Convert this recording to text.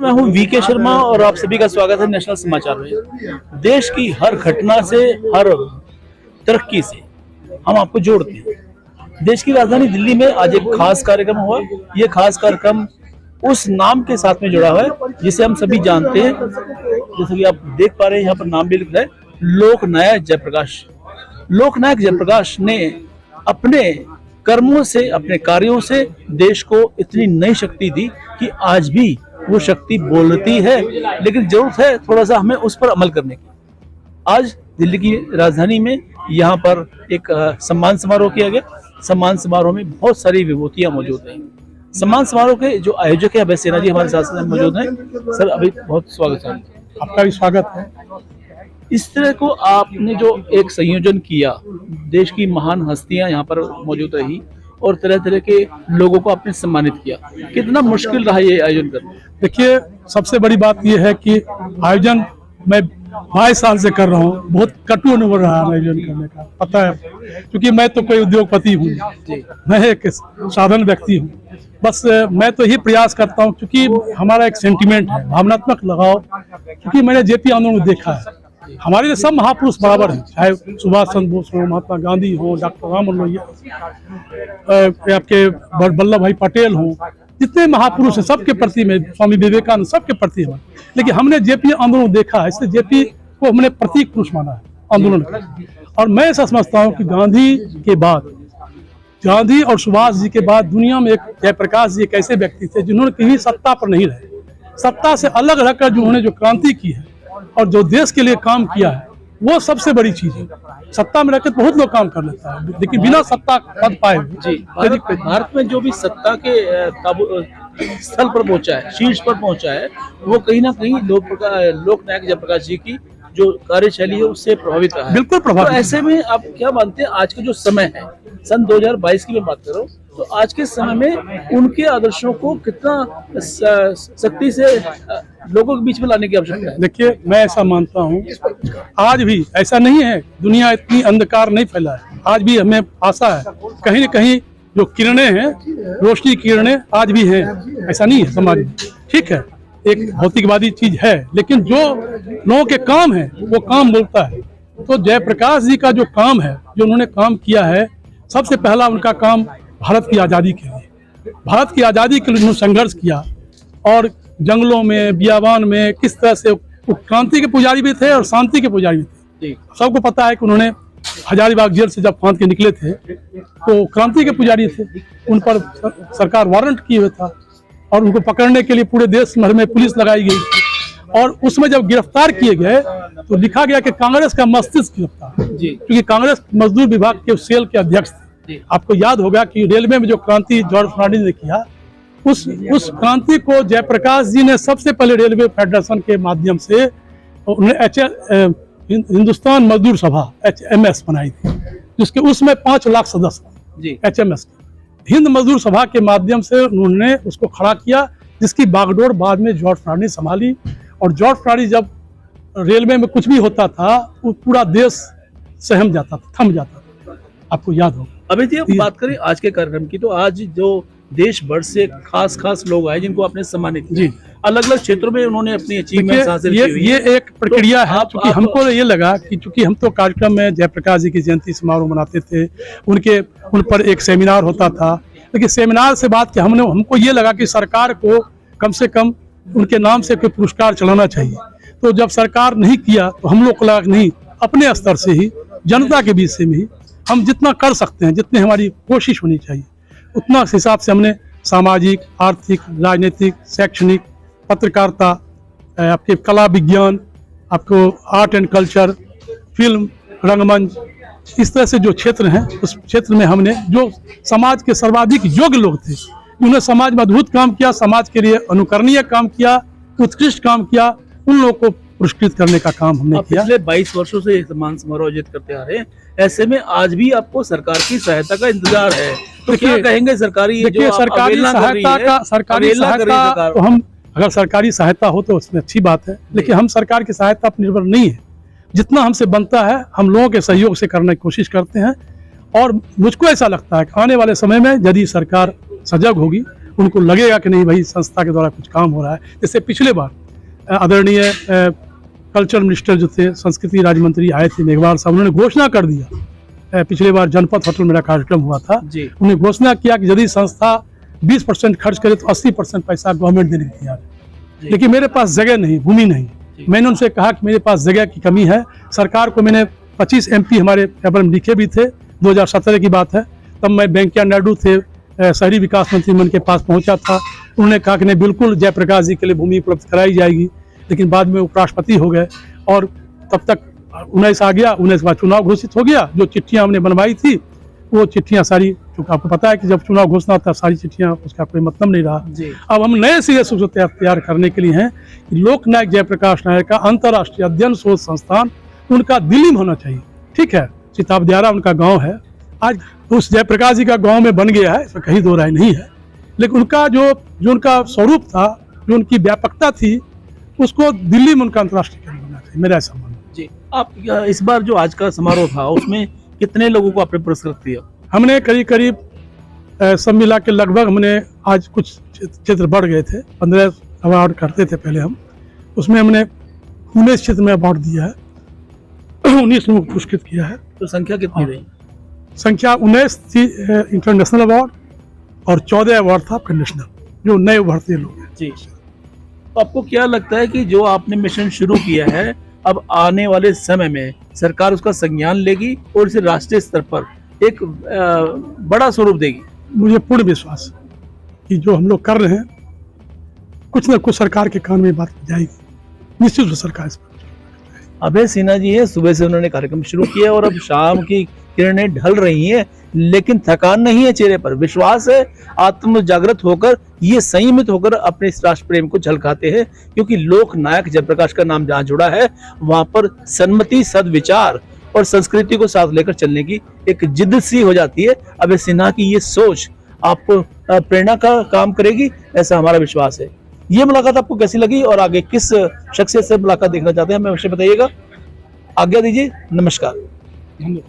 मैं हूं वीके शर्मा और आप सभी का स्वागत है नेशनल समाचार में। देश की हर घटना से, हर तरक्की से हम आपको जोड़ते हैं। देश की राजधानी दिल्ली में आज एक खास कार्यक्रम हुआ। ये खास कार्यक्रम उस नाम के साथ में जुड़ा हुआ है जिसे हम सभी जानते हैं। जैसे कि आप देख पा रहे हैं, यहाँ पर नाम भी लिख रहा है, लोकनायक जयप्रकाश। लोकनायक जयप्रकाश ने अपने कर्मों से, अपने कार्यों से देश को इतनी नई शक्ति दी कि आज भी वो शक्ति बोलती है, लेकिन जरूरत है थोड़ा सा हमें उस पर अमल करने की। आज दिल्ली की राजधानी में यहाँ पर एक सम्मान समारोह किया गया। सम्मान समारोह में बहुत सारी विभूतियां मौजूद हैं। सम्मान समारोह के जो आयोजक है अभय सिन्हा जी हमारे साथ मौजूद हैं। सर, अभी बहुत स्वागत है। आपका भी स्वागत है। इस तरह को आपने जो एक संयोजन किया, देश की महान हस्तियां यहाँ पर मौजूद रही और तरह तरह के लोगों को आपने सम्मानित किया, कितना मुश्किल रहा ये आयोजन करना? देखिए, सबसे बड़ी बात यह है कि आयोजन मैं 22 साल से कर रहा हूँ। बहुत कटु अनुभव रहा आयोजन करने का, पता है, क्योंकि मैं तो कोई उद्योगपति हूँ, मैं एक साधारण व्यक्ति हूँ। बस मैं तो यही प्रयास करता हूँ, क्योंकि हमारा एक सेंटिमेंट है, भावनात्मक लगाव। क्योंकि मैंने जेपी आंदोलन को देखा है। हमारे लिए सब महापुरुष बराबर हैं, चाहे सुभाष चंद्र बोस हो, महात्मा गांधी हो, डॉक्टर राम मनोहर, आपके वल्लभ भाई पटेल हो, जितने महापुरुष हैं सबके प्रति में, स्वामी विवेकानंद, सबके प्रति है। लेकिन हमने जेपी आंदोलन देखा है, इसलिए जेपी को हमने प्रतीक पुरुष माना है आंदोलन का। और मैं ऐसा समझता हूँ कि गांधी और सुभाष जी के बाद दुनिया में एक जयप्रकाश जी एक ऐसे व्यक्ति थे जिन्होंने कभी सत्ता पर नहीं रहे, सत्ता से अलग रहकर जिन्होंने जो क्रांति की है और जो देश के लिए काम किया है, वो सबसे बड़ी चीज है। सत्ता में रहकर बहुत लोग काम कर लेता है, लेकिन बिना सत्ता पद पाए जी भारत में जो भी सत्ता के स्थल पर पहुंचा है, शीर्ष पर पहुंचा है, वो कहीं ना कहीं लोकनायक जयप्रकाश जी की जो कार्यशैली है उससे प्रभावित रहा है। बिल्कुल प्रभावित। तो ऐसे में आप क्या मानते हैं, आज का जो समय है, सन 2022 की मैं बात कर रहा हूँ, तो आज के समय में उनके आदर्शों को कितना सख्ती से लोगों के बीच में लाने की आवश्यकता है? देखिए, मैं ऐसा मानता हूँ, आज भी ऐसा नहीं है, दुनिया इतनी अंधकार नहीं फैला है। आज भी हमें आशा है, कहीं न कहीं जो किरणें हैं, रोशनी किरणें आज भी हैं। ऐसा नहीं है समाज में, ठीक है, एक भौतिकवादी चीज है, लेकिन जो लोगों के काम है वो काम बोलता है। तो जयप्रकाश जी का जो काम है, जो उन्होंने काम किया है, सबसे पहला उनका काम भारत की आज़ादी के लिए, भारत की आज़ादी के लिए उन्होंने संघर्ष किया। और जंगलों में, बियाबान में किस तरह से क्रांति के पुजारी भी थे और शांति के पुजारी भी थे। सबको पता है कि उन्होंने हजारीबाग जेल से जब फांद के निकले थे तो क्रांति के पुजारी थे। उन पर सरकार वारंट किए हुए था और उनको पकड़ने के लिए पूरे देश भर में पुलिस लगाई गई थी। और उसमें जब गिरफ्तार किए गए तो लिखा गया कि कांग्रेस का मस्तिष्क गिरफ्तार, क्योंकि कांग्रेस मजदूर विभाग के सेल के अध्यक्ष थे। आपको याद होगा कि रेलवे में जो क्रांति जॉर्ज फर्नांडिस ने किया, उस क्रांति को जयप्रकाश जी ने सबसे पहले रेलवे फेडरेशन के माध्यम से हिंदुस्तान मजदूर सभा HMS बनाई थी, जिसके उसमें 5 लाख सदस्य HMS हिंद मजदूर सभा के माध्यम से उन्होंने उसको खड़ा किया, जिसकी बागडोर बाद में जॉर्ज फर्नांडिस संभाली। और जॉर्ज फर्नांडिस जब रेलवे में कुछ भी होता था, वो पूरा देश सहम जाता था, थम जाता था। आपको याद होगा। अभी जी, आप बात करें आज के कार्यक्रम की, तो आज जो देश भर से खास लोग आए जिनको आपने सम्मानित किया, अलग अलग क्षेत्रों में उन्होंने अपनी अचीवमेंट हासिल की हुई। ये एक प्रक्रिया है, क्योंकि हमको ये लगा कि चूंकि हम तो कार्यक्रम में जयप्रकाश जी की जयंती समारोह मनाते थे, उन पर एक सेमिनार होता था, लेकिन सेमिनार से बात कि हमको ये लगा कि सरकार को कम से कम उनके नाम से कोई पुरस्कार चलाना चाहिए। तो जब सरकार नहीं किया तो हम लोग को लगा नहीं, अपने स्तर से ही, जनता के बीच से भी हम जितना कर सकते हैं, जितनी हमारी कोशिश होनी चाहिए, उतना हिसाब से हमने सामाजिक, आर्थिक, राजनीतिक, शैक्षणिक, पत्रकारिता, आपके कला विज्ञान, आपको आर्ट एंड कल्चर, फिल्म, रंगमंच, इस तरह से जो क्षेत्र हैं, उस क्षेत्र में हमने जो समाज के सर्वाधिक योग्य लोग थे, उन्होंने समाज में अद्भुत काम किया, समाज के लिए अनुकरणीय काम किया, उत्कृष्ट काम किया, उन लोगों को पुरस्कृत करने का काम हमने किया। पिछले 22 वर्षों से सम्मान समारोह आयोजित करते आ रहे हैं, ऐसे में आज भी आपको सरकार की सहायता का इंतजार है, तो क्या कहेंगे? सरकारी सहायता तो हम, अगर सरकारी सहायता हो तो उसमें अच्छी बात है, लेकिन हम सरकार की सहायता पर निर्भर नहीं है। जितना हमसे बनता है हम लोगों के सहयोग से करने की कोशिश करते हैं। और मुझको ऐसा लगता है कि आने वाले समय में यदि सरकार सजग होगी उनको लगेगा कि नहीं भाई संस्था के द्वारा कुछ काम हो रहा है। जैसे पिछले बार आदरणीय कल्चर मिनिस्टर जो थे, संस्कृति राज्य मंत्री आए थे मेघवाल साहब, उन्होंने घोषणा कर दिया, पिछले बार जनपद होटल मेरा कार्यक्रम हुआ था, उन्होंने घोषणा किया कि यदि संस्था 20% खर्च करे तो 80% पैसा गवर्नमेंट देने को तैयार है। लेकिन मेरे पास जगह नहीं, भूमि नहीं। मैंने उनसे कहा कि मेरे पास जगह की कमी है। सरकार को मैंने 25 MP हमारे पेपर में लिखे भी थे, 2017 की बात है। तब मैं वेंकैया नायडू थे, शहरी विकास मंत्री, मैं उनके पास पहुंचा था। उन्होंने कहा कि नहीं, बिल्कुल जयप्रकाश जी के लिए भूमि उपलब्ध कराई जाएगी। लेकिन बाद में उपराष्ट्रपति हो गए और तब तक 19 आ गया, 19 के बाद चुनाव घोषित हो गया। जो चिट्ठियां हमने बनवाई थी वो चिट्ठियां सारी, क्योंकि आपको पता है कि जब चुनाव घोषणा होता है सारी चिट्ठियां, उसका कोई मतलब नहीं रहा। अब हम नए सिरे से उसको तैयार करने के लिए हैं कि लोकनायक जयप्रकाश नारायण का अंतर्राष्ट्रीय अध्ययन शोध संस्थान उनका दिल्ली में होना चाहिए। ठीक है, सिताबदियारा उनका गाँव है, आज उस जयप्रकाश जी का गाँव में बन गया है, इसमें कहीं दो राय नहीं है। लेकिन उनका जो उनका स्वरूप था, जो उनकी व्यापकता थी, उसको दिल्ली में उनका अंतर्राष्ट्रीय केंद्र बनना चाहिए, मेरा ऐसा मानना है। जी, आप इस बार जो आज का समारोह था उसमें कितने लोगों को आपने पुरस्कृत किया? हमने करीब सब मिला के लगभग, हमने आज कुछ क्षेत्र बढ़ गए थे, 15 अवार्ड करते थे पहले हम, उसमें हमने 19 क्षेत्र में अवार्ड दिया है, 19 लोगों को पुरस्कृत किया है। तो संख्या कितनी रही? संख्या 19 थी इंटरनेशनल अवार्ड और 14 अवार्ड था कंडीशनल, जो नए उभरते लोग हैं। जी, तो आपको क्या लगता है कि जो आपने मिशन शुरू किया है, अब आने वाले समय में सरकार उसका संज्ञान लेगी और इसे राष्ट्रीय स्तर पर एक बड़ा स्वरूप देगी? मुझे पूर्ण विश्वास है कि जो हम लोग कर रहे हैं, कुछ न कुछ सरकार के कान में बात जाएगी, निश्चित रूप से सरकार इस पर। अभय सिन्हा जी है, सुबह से उन्होंने कार्यक्रम शुरू किया और अब शाम की किरणें ढल रही हैं, लेकिन थकान नहीं है चेहरे पर, विश्वास है। आत्म जागृत होकर, ये संयमित होकर अपने इस राष्ट्र प्रेम को झलकाते हैं, क्योंकि लोक नायक जयप्रकाश का नाम जहाँ जुड़ा है वहां पर सन्मति, सद्विचार और संस्कृति को साथ लेकर चलने की एक जिद सी हो जाती है। अभय सिन्हा की ये सोच आपको प्रेरणा का काम करेगी, ऐसा हमारा विश्वास है। ये मुलाकात आपको कैसी लगी और आगे किस शख्सियत से मुलाकात देखना चाहते हैं, हमें अवश्य बताइएगा। आज्ञा दीजिए, नमस्कार। धन्यवाद।